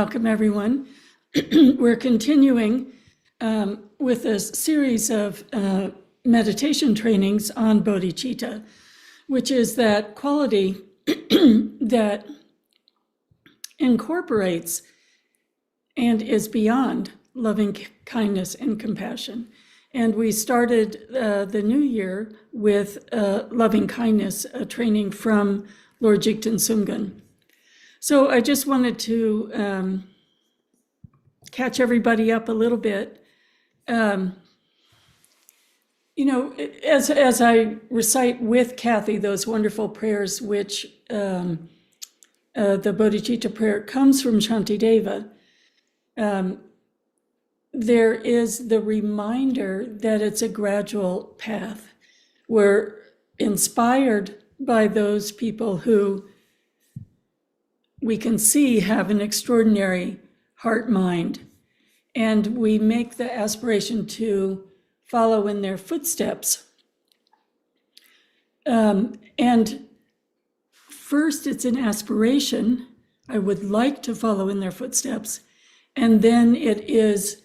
Welcome, everyone. We're continuing with a series of meditation trainings on bodhicitta, which is that quality that incorporates and is beyond loving kindness and compassion. And we started the new year with loving kindness, a training from Lord Jigten Sumgun. So I just wanted to catch everybody up a little bit. You know, as I recite with Kathy those wonderful prayers, which the bodhicitta prayer comes from Shantideva, there is the reminder that it's a gradual path. We're inspired by those people who we can see have an extraordinary heart-mind, and we make the aspiration to follow in their footsteps. And first, it's an aspiration. I would like to follow in their footsteps. And then it is,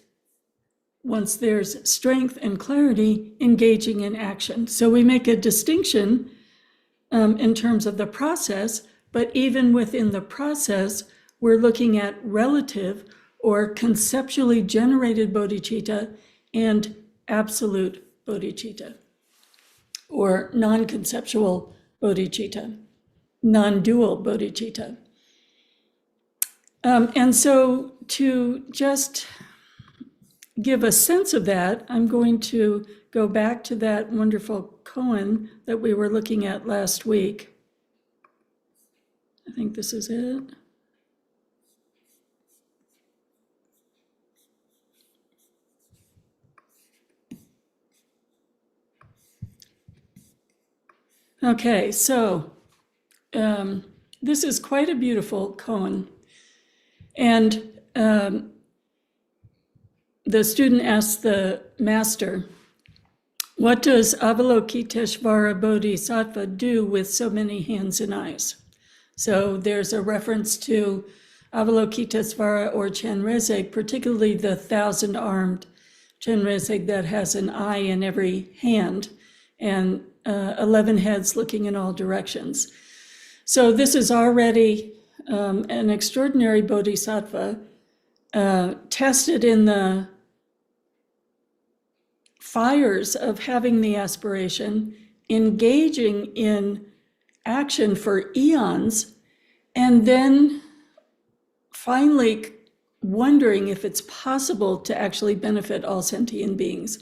once there's strength and clarity, engaging in action. So we make a distinction in terms of the process, but even within the process, we're looking at relative or conceptually generated bodhicitta and absolute bodhicitta, or non-conceptual bodhicitta, non-dual bodhicitta. And so to just give a sense of that, I'm going to go back to that wonderful koan that we were looking at last week. I think this is it. Okay, so this is quite a beautiful koan. And the student asked the master, what does Avalokiteshvara Bodhisattva do with so many hands and eyes? So there's a reference to Avalokiteshvara or Chenrezig, particularly the 1,000-armed Chenrezig that has an eye in every hand and 11 heads looking in all directions. So this is already an extraordinary bodhisattva tested in the fires of having the aspiration, engaging in action for eons, and then finally wondering if it's possible to actually benefit all sentient beings.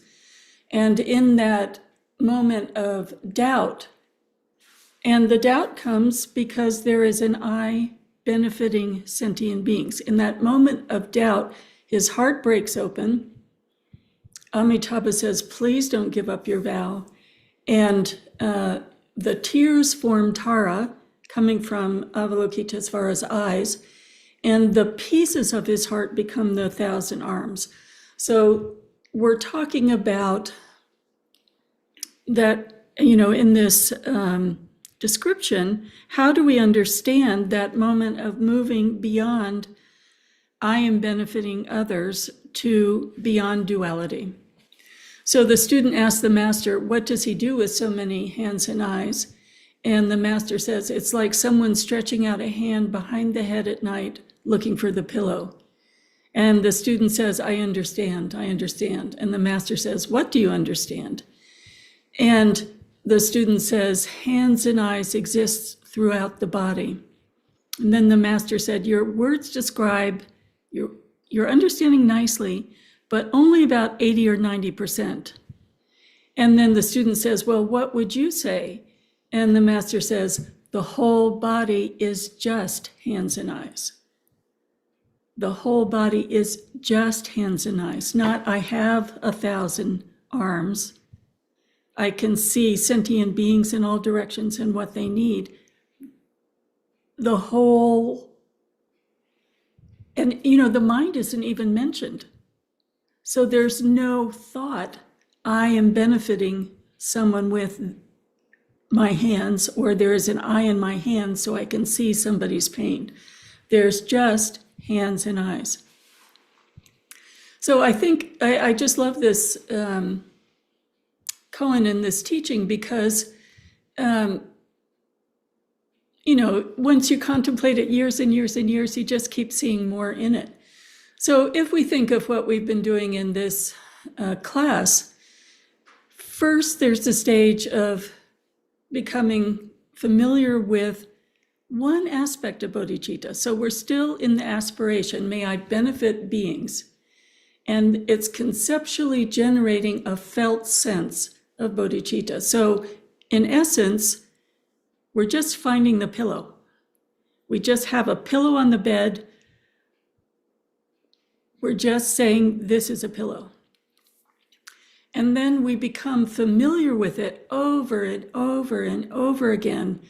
And in that moment of doubt, and the doubt comes because there is an I benefiting sentient beings. In that moment of doubt, his heart breaks open. Amitabha says, please don't give up your vow. And the tears form Tara coming from Avalokiteshvara's eyes, and the pieces of his heart become the 1,000 arms. So we're talking about that, you know, in this description, how do we understand that moment of moving beyond I am benefiting others to beyond duality? So the student asked the master, what does he do with so many hands and eyes? And the master says, it's like someone stretching out a hand behind the head at night looking for the pillow. And the student says, I understand, I understand. And the master says, what do you understand? And the student says, hands and eyes exist throughout the body. And then the master said, your words describe, you're understanding nicely, but only about 80 or 90%. And then the student says, well, what would you say? And the master says, the whole body is just hands and eyes. The whole body is just hands and eyes, not I have 1,000 arms. I can see sentient beings in all directions and what they need. The whole, and you know, the mind isn't even mentioned. So there's no thought, I am benefiting someone with my hands, or there is an eye in my hand so I can see somebody's pain. There's just hands, and eyes. So I think I just love this koan in this teaching because, once you contemplate it years and years and years, you just keep seeing more in it. So if we think of what we've been doing in this class, first there's the stage of becoming familiar with one aspect of bodhicitta. So we're still in the aspiration, may I benefit beings. And it's conceptually generating a felt sense of bodhicitta. So in essence, we're just finding the pillow. We just have a pillow on the bed. We're just saying, this is a pillow. And then we become familiar with it over and over and over again,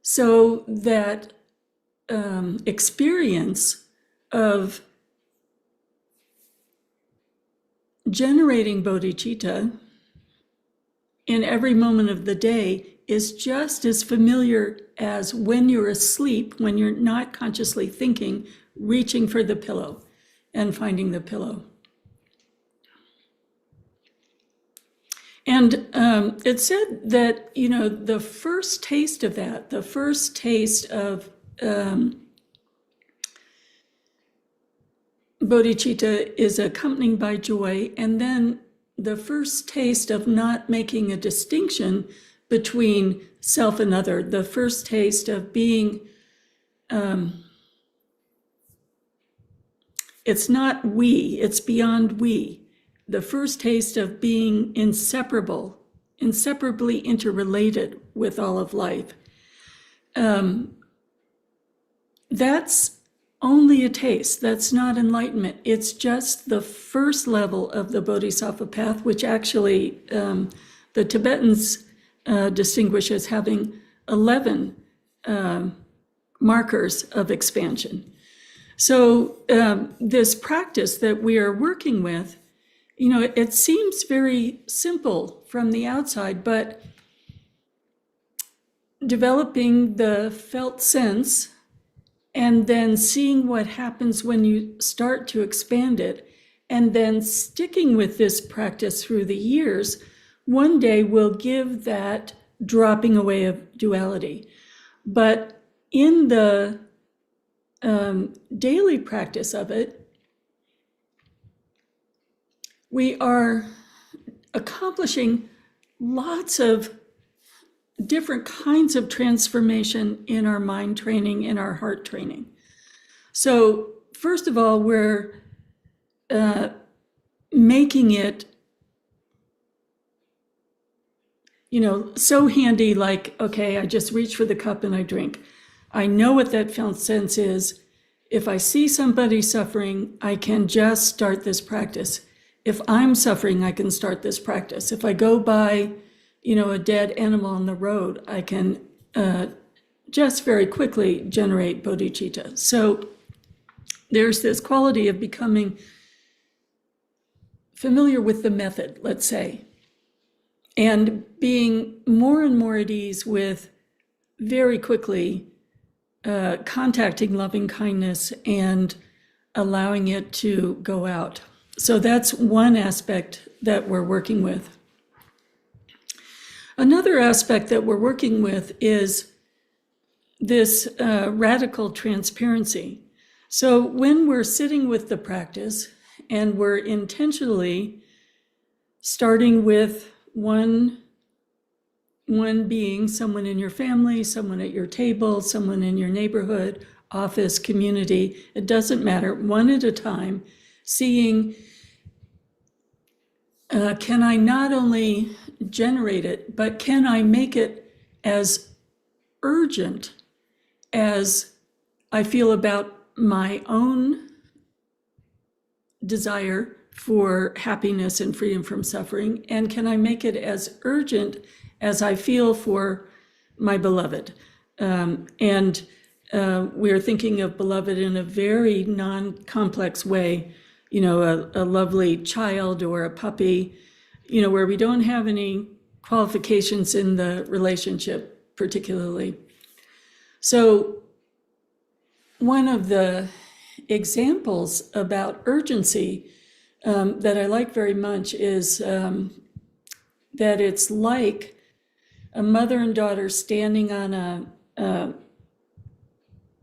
so that experience of generating bodhicitta in every moment of the day is just as familiar as when you're asleep, when you're not consciously thinking, reaching for the pillow and finding the pillow. And it said that, the first taste of that, the first taste of bodhicitta is accompanied by joy, and then the first taste of not making a distinction between self and other, the first taste of being, it's not we, it's beyond we. The first taste of being inseparably interrelated with all of life. That's only a taste. That's not enlightenment. It's just the first level of the Bodhisattva path, which actually the Tibetans distinguish as having 11 markers of expansion. So this practice that we are working with, it seems very simple from the outside, but developing the felt sense and then seeing what happens when you start to expand it, and then sticking with this practice through the years, one day will give that dropping away of duality. But in the daily practice of it, we are accomplishing lots of different kinds of transformation in our mind training, in our heart training. So first of all, we're making it, so handy, like, okay, I just reach for the cup and I drink. I know what that felt sense is. If I see somebody suffering, I can just start this practice. If I'm suffering, I can start this practice. If I go by, a dead animal on the road, I can just very quickly generate bodhicitta. So there's this quality of becoming familiar with the method, let's say, and being more and more at ease with very quickly contacting loving kindness and allowing it to go out. So that's one aspect that we're working with. Another aspect that we're working with is this radical transparency. So when we're sitting with the practice and we're intentionally starting with one being, someone in your family, someone at your table, someone in your neighborhood, office, community, it doesn't matter, one at a time, seeing, can I not only generate it, but can I make it as urgent as I feel about my own desire for happiness and freedom from suffering? And can I make it as urgent as I feel for my beloved? And we're thinking of beloved in a very non-complex way, a lovely child or a puppy, where we don't have any qualifications in the relationship particularly. So one of the examples about urgency that I like very much is that it's like a mother and daughter standing on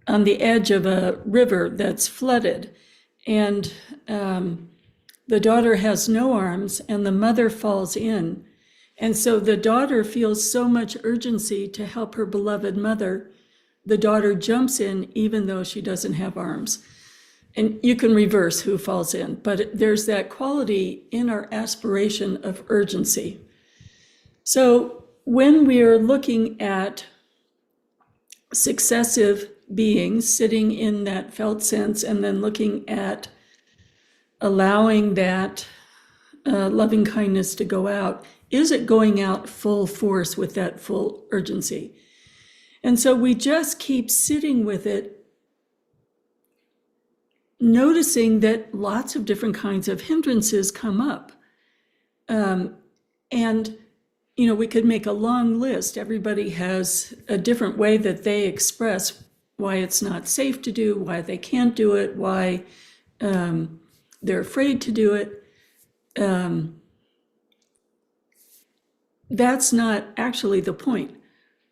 the edge of a river that's flooded, and the daughter has no arms and the mother falls in. And so the daughter feels so much urgency to help her beloved mother. The daughter jumps in even though she doesn't have arms. And you can reverse who falls in, but there's that quality in our aspiration of urgency. So when we are looking at successive beings sitting in that felt sense and then looking at allowing that loving kindness to go out, is it going out full force with that full urgency? And so we just keep sitting with it, noticing that lots of different kinds of hindrances come up. And, we could make a long list. Everybody has a different way that they express why it's not safe to do, why they can't do it, why they're afraid to do it. That's not actually the point.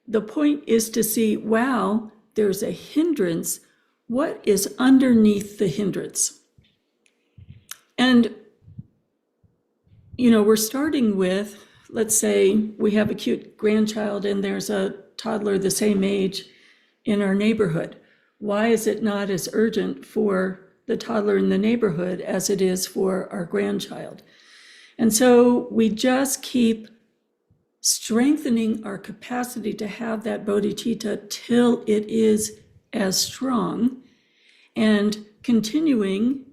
The point is to see, wow, there's a hindrance. What is underneath the hindrance? And, we're starting with, let's say we have a cute grandchild and there's a toddler the same age in our neighborhood. Why is it not as urgent for the toddler in the neighborhood as it is for our grandchild? And so we just keep strengthening our capacity to have that bodhicitta till it is as strong, and continuing,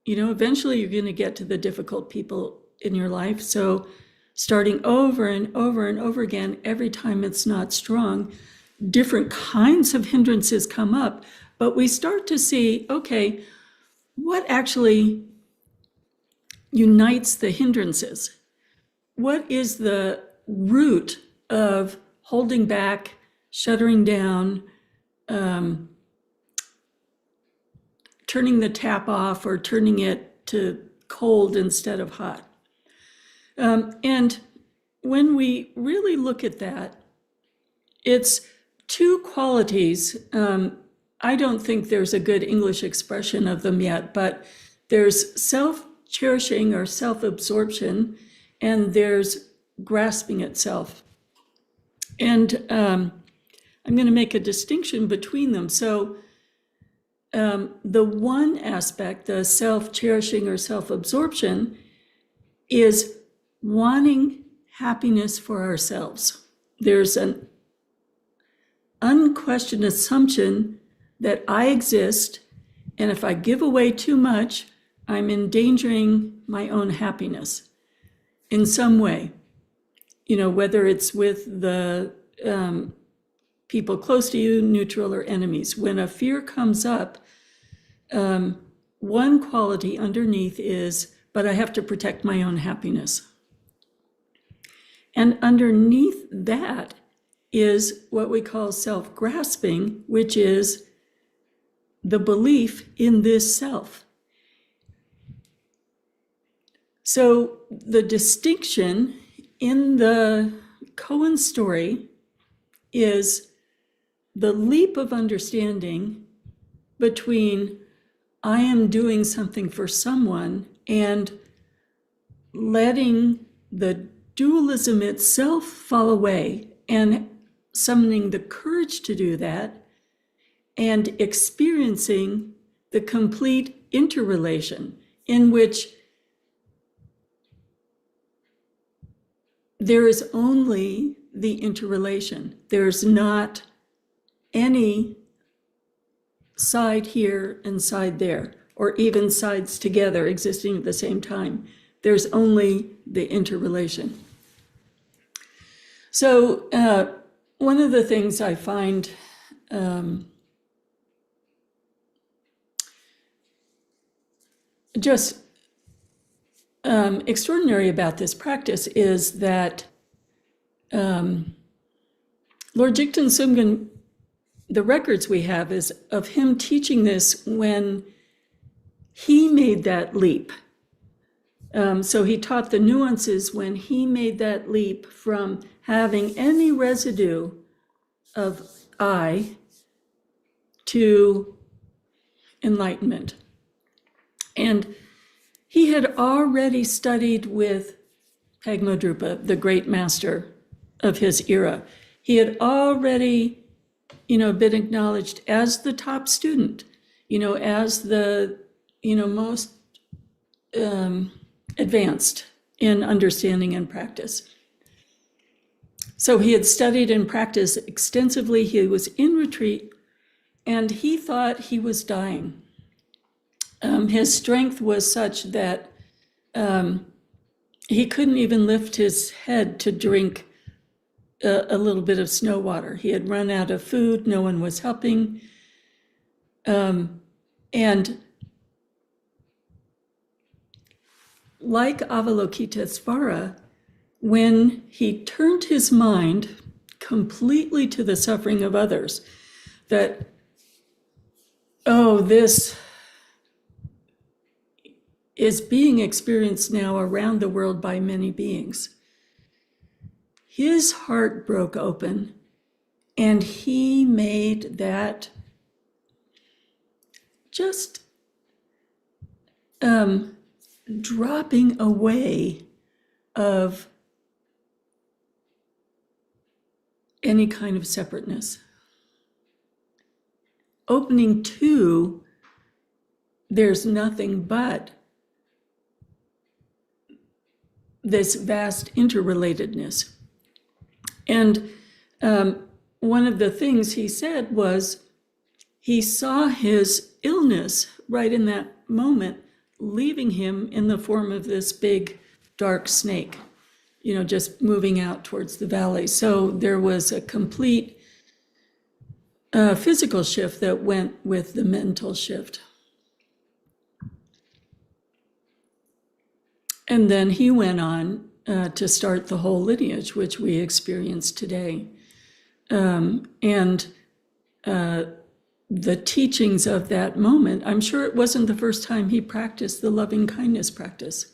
eventually you're going to get to the difficult people in your life. So starting over and over and over again, every time it's not strong, different kinds of hindrances come up, but we start to see, okay, what actually unites the hindrances? What is the root of holding back, shuttering down, turning the tap off or turning it to cold instead of hot? And when we really look at that, it's two qualities. I don't think there's a good English expression of them yet, but there's self-cherishing or self-absorption, and there's grasping itself. And I'm going to make a distinction between them. So the one aspect, the self-cherishing or self-absorption, is wanting happiness for ourselves. There's an unquestioned assumption that I exist, and if I give away too much, I'm endangering my own happiness in some way, whether it's with the people close to you, neutral, or enemies. When a fear comes up, one quality underneath is, but I have to protect my own happiness. And underneath that is what we call self-grasping, which is the belief in this self. So the distinction in the koan story is the leap of understanding between I am doing something for someone and letting the dualism itself fall away and summoning the courage to do that and experiencing the complete interrelation in which there is only the interrelation. There's not any side here and side there, or even sides together existing at the same time. There's only the interrelation. So one of the things I find just extraordinary about this practice is that Lord Jigten Sumgön the records we have is of him teaching this when he made that leap. So he taught the nuances when he made that leap from having any residue of I to enlightenment. And he had already studied with Pagmadrupa, the great master of his era. He had already, been acknowledged as the top student, as the, most advanced in understanding and practice. So he had studied and practiced extensively. He was in retreat, and he thought he was dying. His strength was such that he couldn't even lift his head to drink a little bit of snow water. He had run out of food. No one was helping. And like Avalokitesvara, when he turned his mind completely to the suffering of others, that, this is being experienced now around the world by many beings. His heart broke open, and he made that just dropping away of any kind of separateness. Opening to, there's nothing but this vast interrelatedness. And one of the things he said was he saw his illness right in that moment leaving him in the form of this big dark snake, just moving out towards the valley. So there was a complete physical shift that went with the mental shift. And then he went on to start the whole lineage, which we experience today. And the teachings of that moment, I'm sure it wasn't the first time he practiced the loving kindness practice.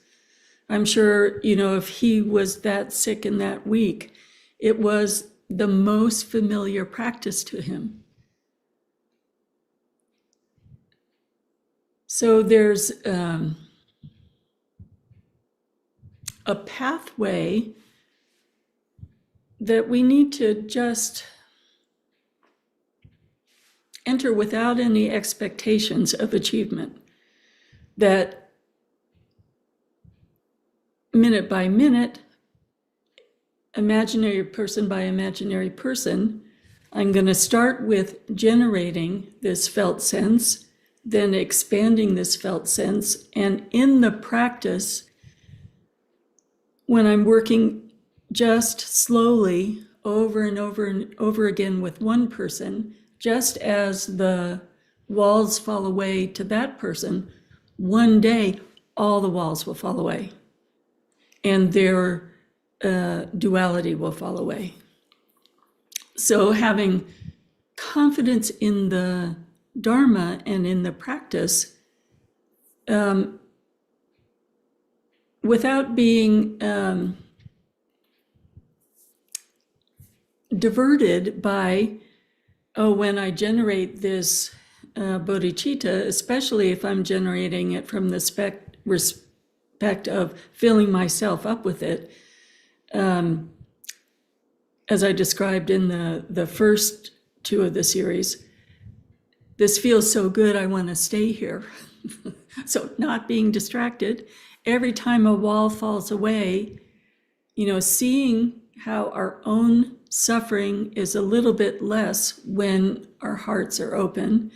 I'm sure, if he was that sick and that weak, it was the most familiar practice to him. So there's a pathway that we need to just enter without any expectations of achievement. That minute by minute, imaginary person by imaginary person, I'm going to start with generating this felt sense, then expanding this felt sense, and in the practice, when I'm working just slowly over and over and over again with one person, just as the walls fall away to that person, one day all the walls will fall away and their duality will fall away. So having confidence in the Dharma and in the practice, without being diverted by, when I generate this bodhicitta, especially if I'm generating it from the respect of filling myself up with it, as I described in the first two of the series, this feels so good, I want to stay here. So not being distracted. Every time a wall falls away, seeing how our own suffering is a little bit less when our hearts are open,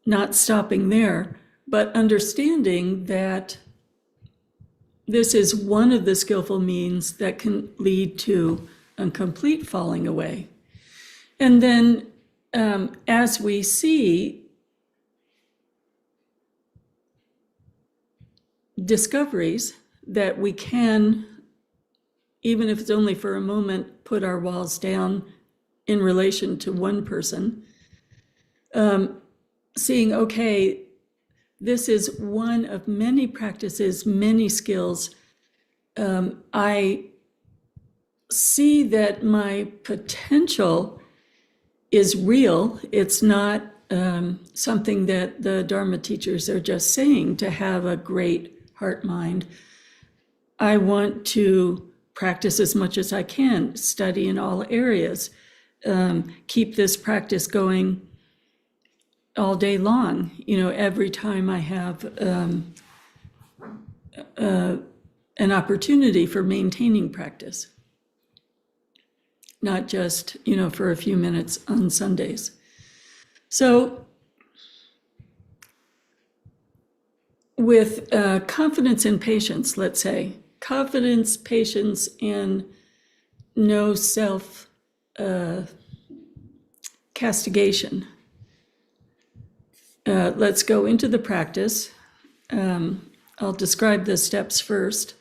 not stopping there, but understanding that this is one of the skillful means that can lead to a complete falling away. And then as we see discoveries that we can, even if it's only for a moment, put our walls down in relation to one person, seeing, okay, this is one of many practices, many skills. I see that my potential is real. It's not something that the Dharma teachers are just saying to have a great heart mind. I want to practice as much as I can, study in all areas, keep this practice going all day long. Every time I have an opportunity for maintaining practice, not just, for a few minutes on Sundays. So with confidence and patience, let's say, confidence, patience, and no self castigation. Let's go into the practice. I'll describe the steps first.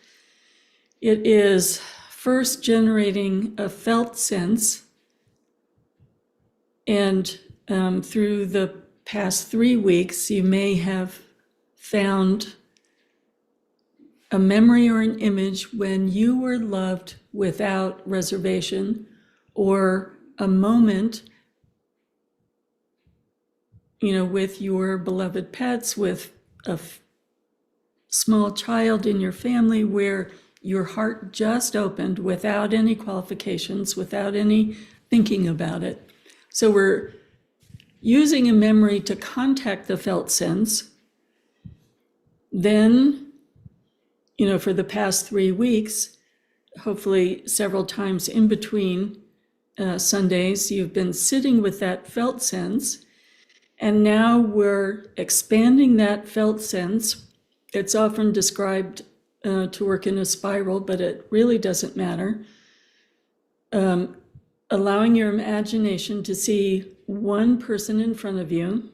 It is first generating a felt sense, and through the past 3 weeks, you may have found a memory or an image when you were loved without reservation, or a moment, with your beloved pets, with a small child in your family, where your heart just opened without any qualifications, without any thinking about it. So we're using a memory to contact the felt sense. Then, for the past 3 weeks, hopefully several times in between Sundays, you've been sitting with that felt sense. And now we're expanding that felt sense. It's often described to work in a spiral, but it really doesn't matter. Allowing your imagination to see one person in front of you,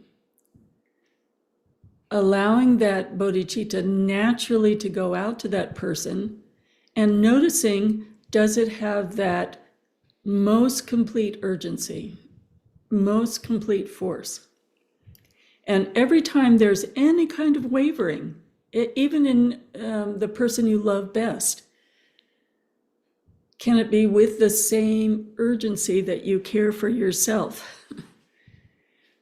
allowing that bodhicitta naturally to go out to that person, and noticing, does it have that most complete urgency, most complete force? And every time there's any kind of wavering, even in the person you love best, can it be with the same urgency that you care for yourself?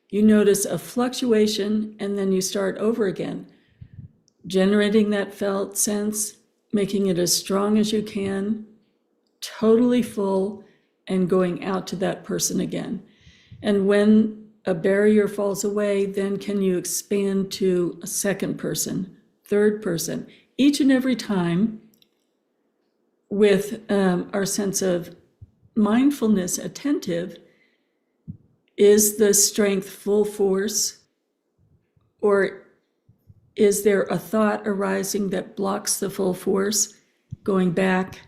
You notice a fluctuation, and then you start over again, generating that felt sense, making it as strong as you can, totally full, and going out to that person again. And when a barrier falls away, then can you expand to a second person, third person, each and every time with our sense of mindfulness attentive. Is the strength full force, or is there a thought arising that blocks the full force? Going back,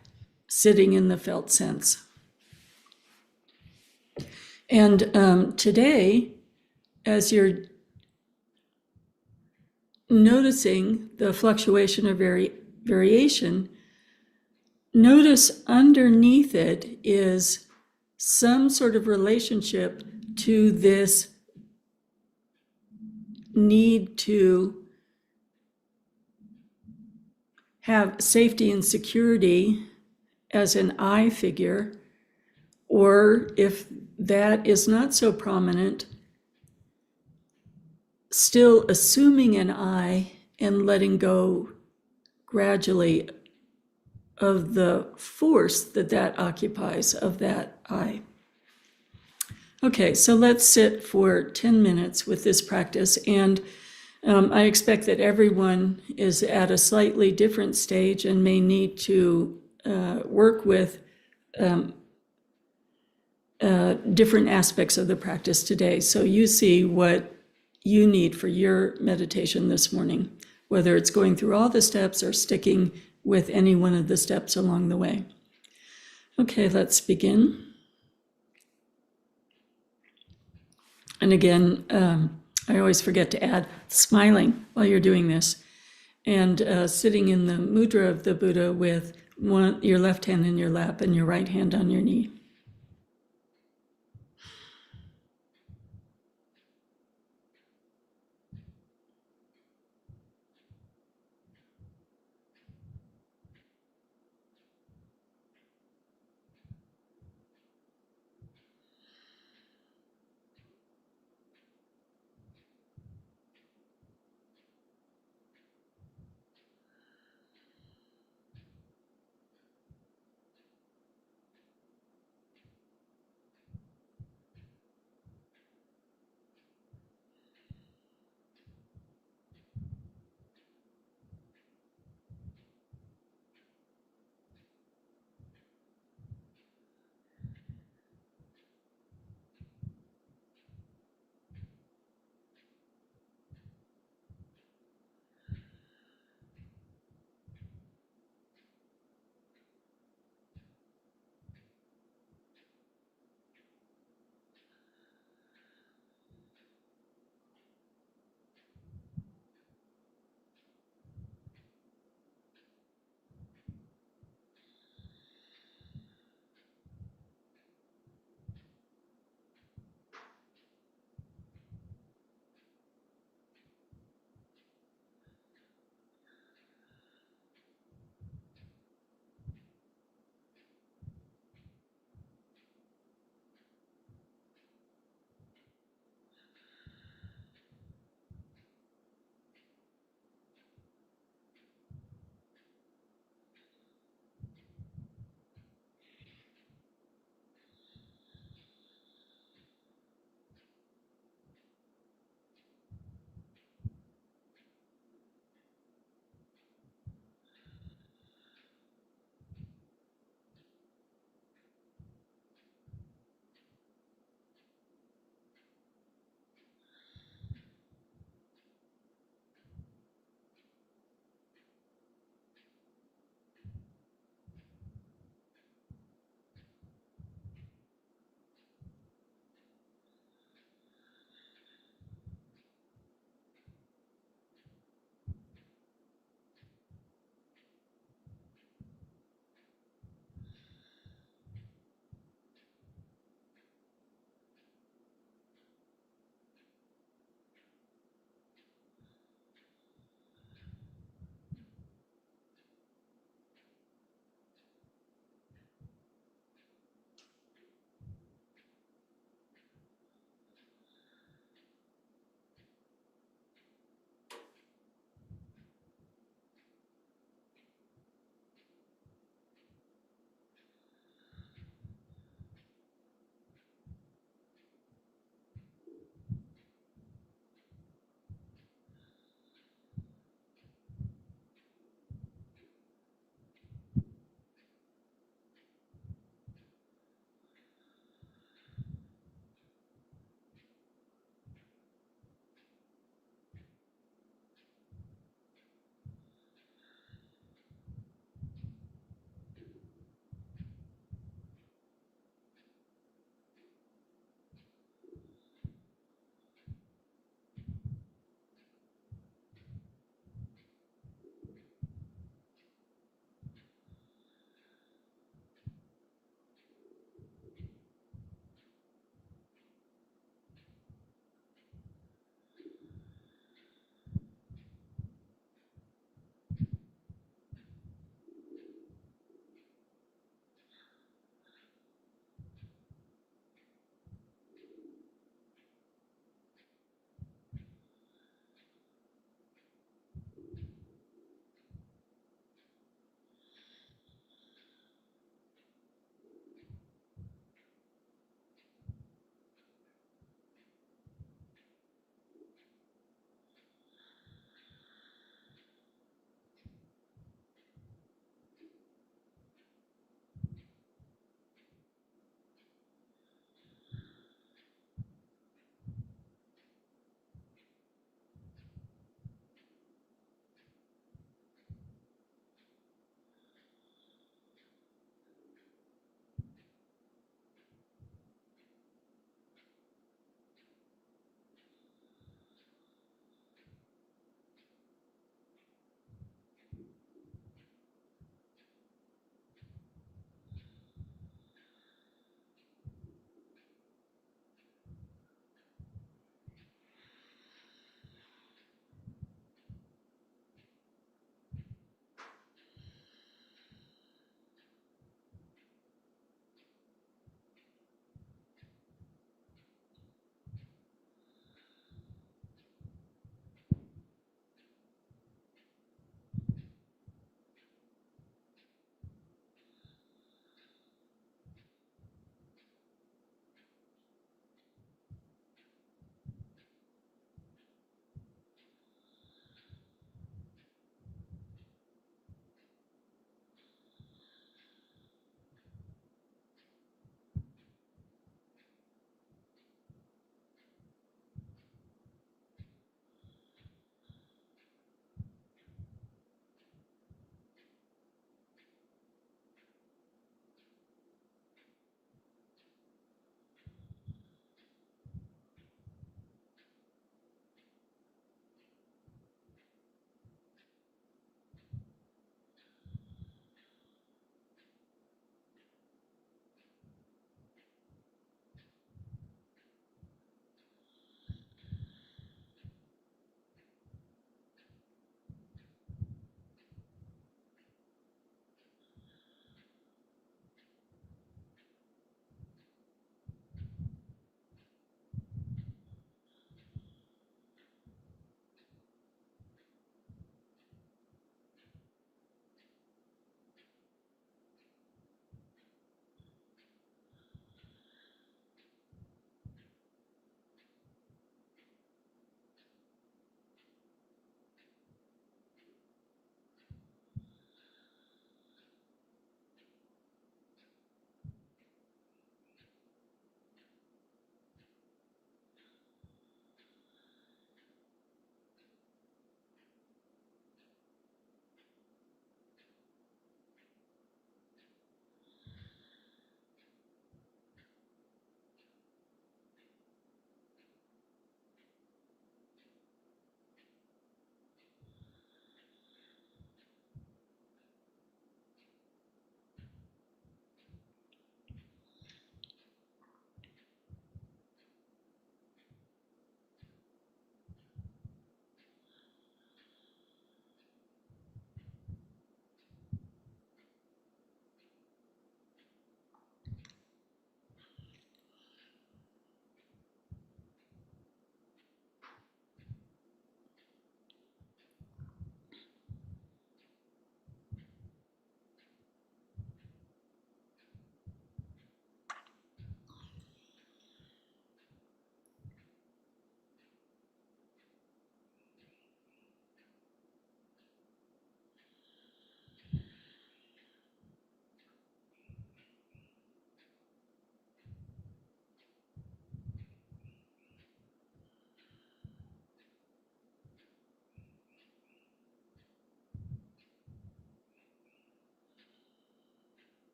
sitting in the felt sense. And today, as you're noticing the fluctuation or variation, notice underneath it is some sort of relationship to this need to have safety and security as an I figure, or if that is not so prominent, still assuming an I and letting go gradually of the force that occupies of that I. Okay, so let's sit for 10 minutes with this practice, and I expect that everyone is at a slightly different stage and may need to work with different aspects of the practice today. So you see what you need for your meditation this morning, whether it's going through all the steps or sticking with any one of the steps along the way. Okay, let's begin. And again, I always forget to add smiling while you're doing this, and sitting in the mudra of the Buddha with your left hand in your lap and your right hand on your knee.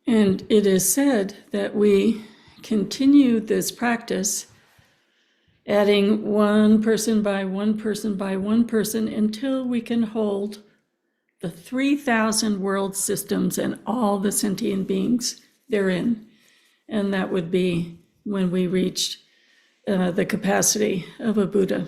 And it is said that we continue this practice, adding one person by one person by one person until we can hold the 3,000 world systems and all the sentient beings therein. And that would be when we reached the capacity of a Buddha